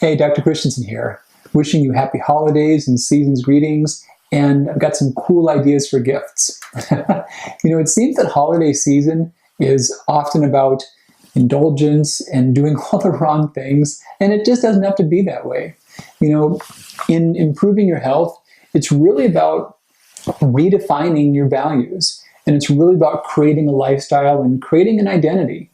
Hey, Dr. Christianson here, wishing you happy holidays and season's greetings, and I've got some cool ideas for gifts. It seems that holiday season is often about indulgence and doing all the wrong things, and it just doesn't have to be that way. In improving your health, it's really about redefining your values, and it's really about creating a lifestyle and creating an identity.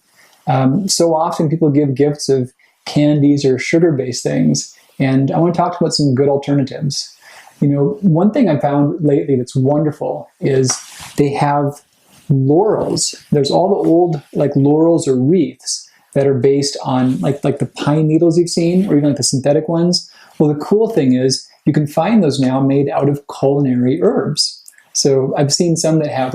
So often people give gifts of candies or sugar-based things, and I want to talk about some good alternatives. One thing I found lately that's wonderful is they have laurels. There's all the old laurels or wreaths that are based on like the pine needles you've seen, or even the synthetic ones. Well, the cool thing is you can find those now made out of culinary herbs. So I've seen some that have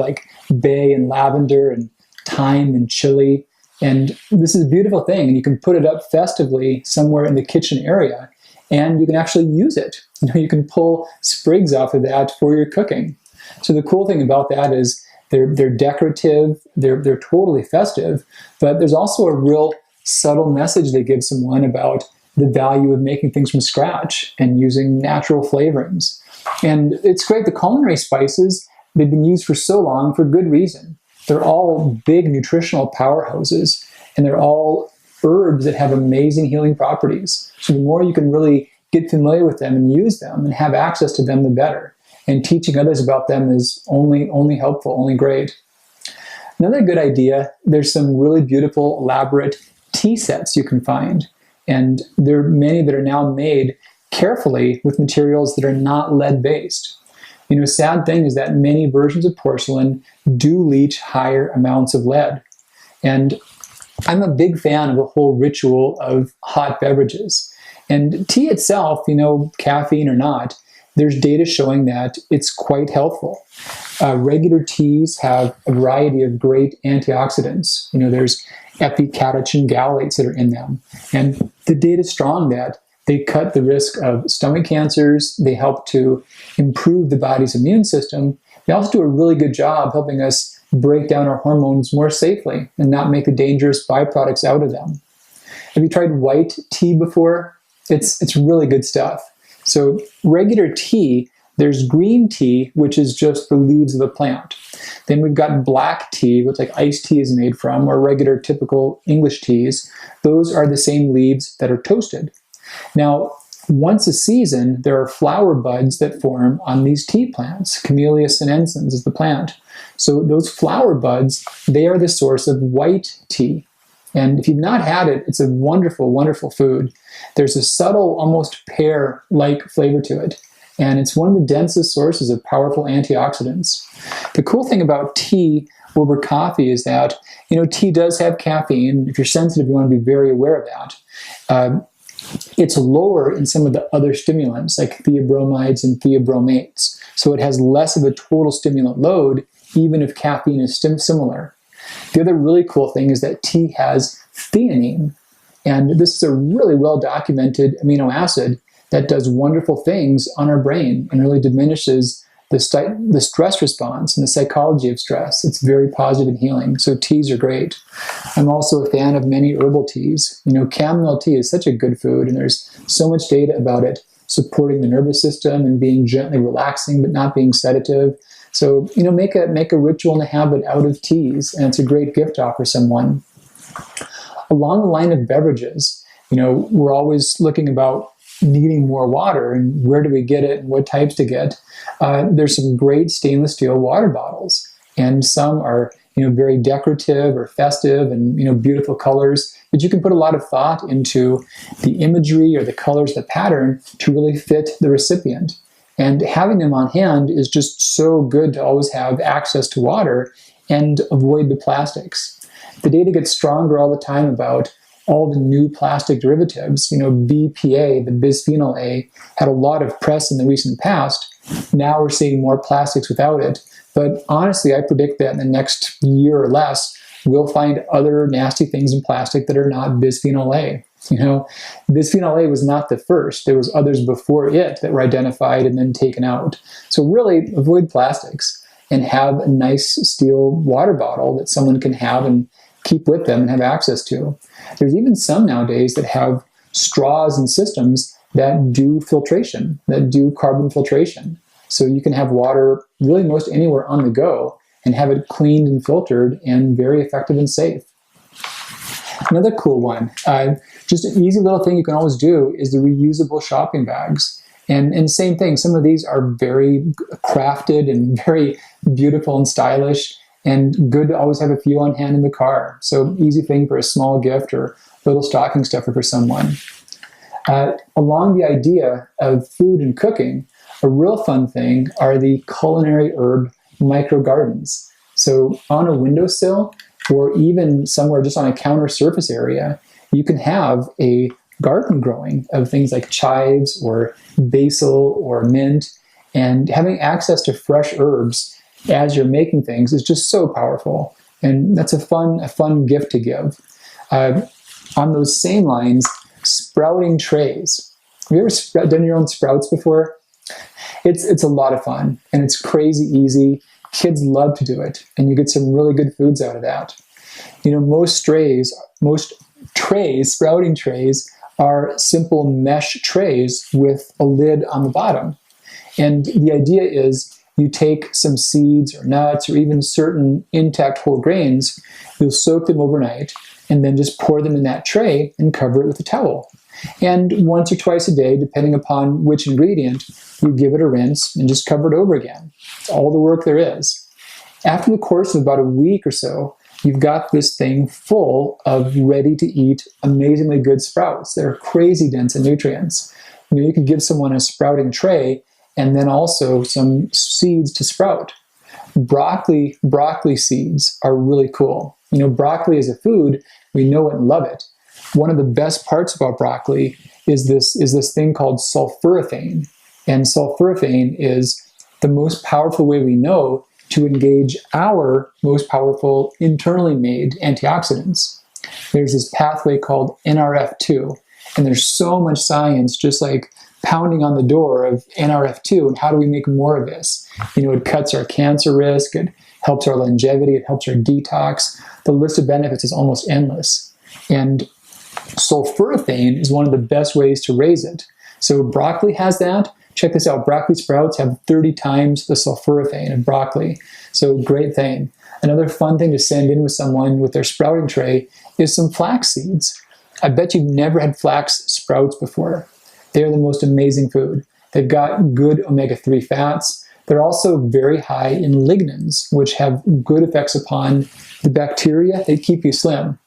bay and lavender and thyme and chili. And this is a beautiful thing, and you can put it up festively somewhere in the kitchen area, and you can actually use it. You can pull sprigs off of that for your cooking. So the cool thing about that is they're decorative, they're totally festive, but there's also a real subtle message they give someone about the value of making things from scratch and using natural flavorings. And it's great, the culinary spices, they've been used for so long for good reason. They're all big nutritional powerhouses, and they're all herbs that have amazing healing properties. So the more you can really get familiar with them and use them and have access to them, the better. And teaching others about them is only helpful, only great. Another good idea, there's some really beautiful, elaborate tea sets you can find. And there are many that are now made carefully with materials that are not lead-based. Sad thing is that many versions of porcelain do leach higher amounts of lead. And I'm a big fan of the whole ritual of hot beverages. And tea itself, caffeine or not, there's data showing that it's quite healthful. Regular teas have a variety of great antioxidants. There's epicatechin galates that are in them. And the data is strong that they cut the risk of stomach cancers. They help to improve the body's immune system. They also do a really good job helping us break down our hormones more safely and not make the dangerous byproducts out of them. Have you tried white tea before? It's really good stuff. So regular tea, there's green tea, which is just the leaves of the plant. Then we've got black tea, which iced tea is made from, or regular typical English teas. Those are the same leaves that are toasted. Now, once a season, there are flower buds that form on these tea plants. Camellia sinensis is the plant. So those flower buds, they are the source of white tea. And if you've not had it, it's a wonderful, wonderful food. There's a subtle, almost pear-like flavor to it. And it's one of the densest sources of powerful antioxidants. The cool thing about tea over coffee is that, tea does have caffeine. If you're sensitive, you want to be very aware of that. It's lower in some of the other stimulants like theobromides and theobromates. So it has less of a total stimulant load, even if caffeine is similar. The other really cool thing is that tea has theanine. And this is a really well-documented amino acid that does wonderful things on our brain and really diminishes the stress response and the psychology of stress. It's very positive and healing. So teas are great. I'm also a fan of many herbal teas. Chamomile tea is such a good food, and there's so much data about it supporting the nervous system and being gently relaxing but not being sedative. So, make a ritual and a habit out of teas, and it's a great gift to offer someone. Along the line of beverages, we're always looking about needing more water and where do we get it and what types to get. There's some great stainless steel water bottles, and some are very decorative or festive and beautiful colors, but you can put a lot of thought into the imagery or the colors, the pattern to really fit the recipient. And having them on hand is just so good to always have access to water and avoid the plastics. The data gets stronger all the time about all the new plastic derivatives. BPA, the bisphenol A, had a lot of press in the recent past. Now we're seeing more plastics without it. But honestly, I predict that in the next year or less, we'll find other nasty things in plastic that are not bisphenol A. Bisphenol A was not the first. There was others before it that were identified and then taken out. So really avoid plastics and have a nice steel water bottle that someone can have and keep with them and have access to. There's even some nowadays that have straws and systems that do filtration, that do carbon filtration. So you can have water really most anywhere on the go and have it cleaned and filtered and very effective and safe. Another cool one, just an easy little thing you can always do is the reusable shopping bags. And same thing, some of these are very crafted and very beautiful and stylish, and good to always have a few on hand in the car. So easy thing for a small gift or little stocking stuffer for someone. Along the idea of food and cooking, a real fun thing are the culinary herb micro gardens. So on a windowsill, or even somewhere just on a counter surface area, you can have a garden growing of things like chives or basil or mint, and having access to fresh herbs as you're making things is just so powerful. And that's a fun gift to give. On those same lines, sprouting trays. Have you ever done your own sprouts before? It's a lot of fun, and it's crazy easy. Kids love to do it, and you get some really good foods out of that. Most trays, sprouting trays, are simple mesh trays with a lid on the bottom. And the idea is you take some seeds or nuts or even certain intact whole grains, you'll soak them overnight, and then just pour them in that tray and cover it with a towel. And once or twice a day, depending upon which ingredient, you give it a rinse and just cover it over again. It's all the work there is. After the course of about a week or so, you've got this thing full of ready-to-eat, amazingly good sprouts. They're crazy dense in nutrients. You could give someone a sprouting tray and then also some seeds to sprout. Broccoli seeds are really cool. Broccoli is a food, we know it and love it. One of the best parts about broccoli is this thing called sulforaphane. And sulforaphane is the most powerful way we know to engage our most powerful internally made antioxidants. There's this pathway called NRF2, and there's so much science just like pounding on the door of NRF2 and how do we make more of this? It cuts our cancer risk, it helps our longevity, it helps our detox. The list of benefits is almost endless. And sulforaphane is one of the best ways to raise it. So broccoli has that. Check this out, broccoli sprouts have 30 times the sulforaphane in broccoli. So great thing. Another fun thing to send in with someone with their sprouting tray is some flax seeds. I bet you've never had flax sprouts before. They're the most amazing food. They've got good omega-3 fats. They're also very high in lignans, which have good effects upon the bacteria. They keep you slim.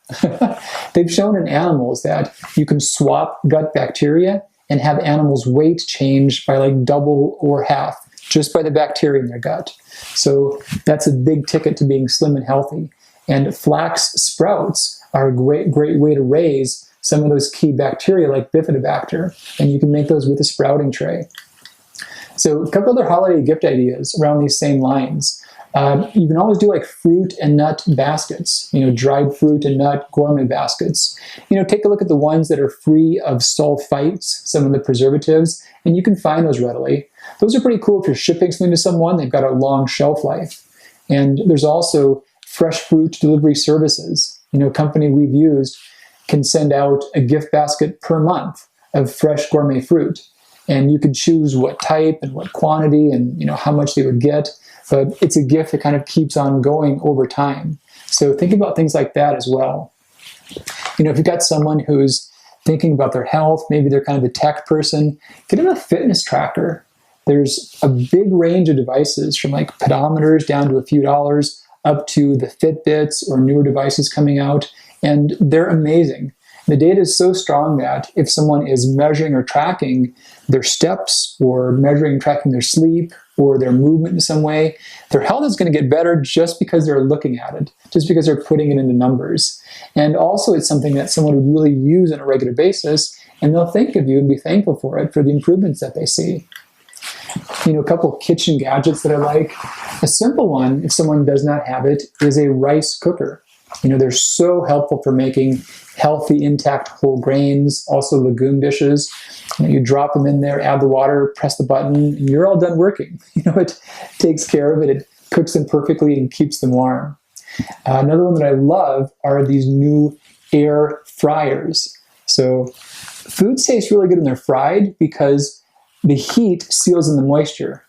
They've shown in animals that you can swap gut bacteria and have animals' weight change by like double or half just by the bacteria in their gut. So that's a big ticket to being slim and healthy. And flax sprouts are a great way to raise some of those key bacteria like bifidobacter, and you can make those with a sprouting tray. So a couple other holiday gift ideas around these same lines. You can always do like fruit and nut baskets, dried fruit and nut gourmet baskets. Take a look at the ones that are free of sulfites, some of the preservatives, and you can find those readily. Those are pretty cool if you're shipping something to someone. They've got a long shelf life. And there's also fresh fruit delivery services. A company we've used can send out a gift basket per month of fresh gourmet fruit. And you could choose what type and what quantity and how much they would get. But it's a gift that kind of keeps on going over time. So think about things like that as well. If you've got someone who's thinking about their health, maybe they're kind of a tech person, get them a fitness tracker. There's a big range of devices from like pedometers down to a few dollars up to the Fitbits or newer devices coming out, and they're amazing. The data is so strong that if someone is measuring or tracking their steps or tracking their sleep or their movement in some way, their health is going to get better just because they're looking at it, just because they're putting it into numbers. And also it's something that someone would really use on a regular basis, and they'll think of you and be thankful for it, for the improvements that they see. A couple of kitchen gadgets that I like. A simple one, if someone does not have it, is a rice cooker. They're so helpful for making healthy, intact whole grains, also legume dishes. You drop them in there, add the water, press the button, and you're all done working. It takes care of it. It cooks them perfectly and keeps them warm. Another one that I love are these new air fryers. So Foods taste really good when they're fried because the heat seals in the moisture.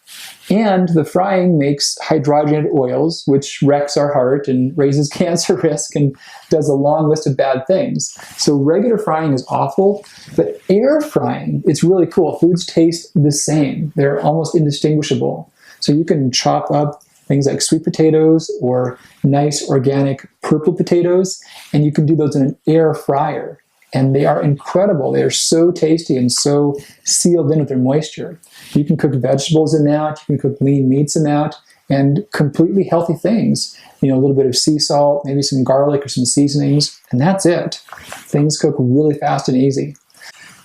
And the frying makes hydrogenated oils, which wrecks our heart and raises cancer risk and does a long list of bad things. So regular frying is awful, but air frying, it's really cool. Foods taste the same. They're almost indistinguishable. So you can chop up things like sweet potatoes or nice organic purple potatoes, and you can do those in an air fryer. And they are incredible. They are so tasty and so sealed in with their moisture. You can cook vegetables in that, you can cook lean meats in that, and completely healthy things. You know, a little bit of sea salt, maybe some garlic or some seasonings, and that's it. Things cook really fast and easy.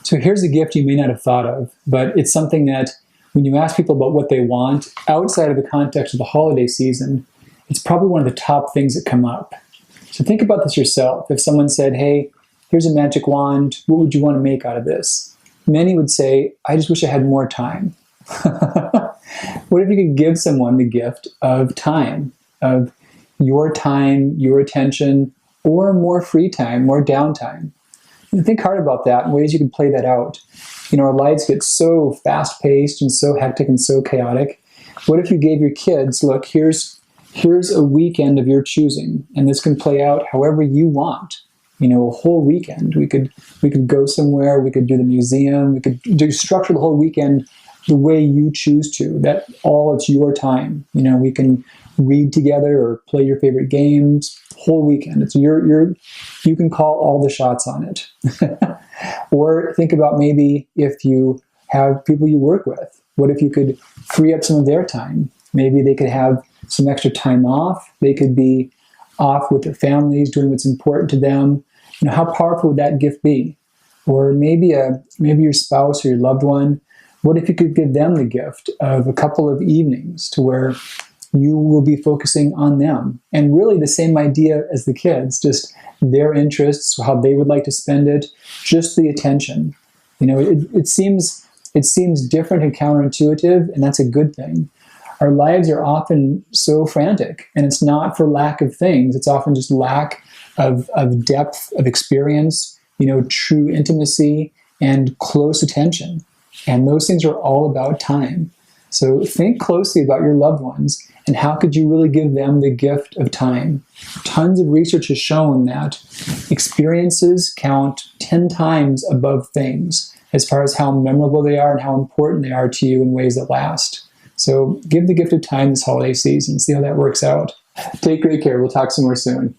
So here's a gift you may not have thought of, but it's something that when you ask people about what they want, outside of the context of the holiday season, it's probably one of the top things that come up. So think about this yourself. If someone said, hey, here's a magic wand, what would you want to make out of this? Many would say, I just wish I had more time. What if you could give someone the gift of time, of your time, your attention, or more free time, more downtime? And think hard about that and ways you can play that out. You know, our lives get so fast-paced and so hectic and so chaotic. What if you gave your kids, look, here's a weekend of your choosing, and this can play out however you want. You know, a whole weekend. We could go somewhere, we could do the museum, we could structure the whole weekend the way you choose to. That all it's your time. You know, we can read together or play your favorite games. Whole weekend. It's you can call all the shots on it. Or think about maybe if you have people you work with. What if you could free up some of their time? Maybe they could have some extra time off. They could be off with their families, doing what's important to them. You know, how powerful would that gift be? Or maybe your spouse or your loved one, what if you could give them the gift of a couple of evenings to where you will be focusing on them? And really the same idea as the kids, just their interests, how they would like to spend it, just the attention. You know, it seems different and counterintuitive, and that's a good thing. Our lives are often so frantic, and it's not for lack of things. It's often just lack of depth of experience, you know, true intimacy and close attention. And those things are all about time. So think closely about your loved ones and how could you really give them the gift of time. Tons of research has shown that experiences count 10 times above things as far as how memorable they are and how important they are to you in ways that last. So give the gift of time this holiday season. See how that works out. Take great care. We'll talk some more soon.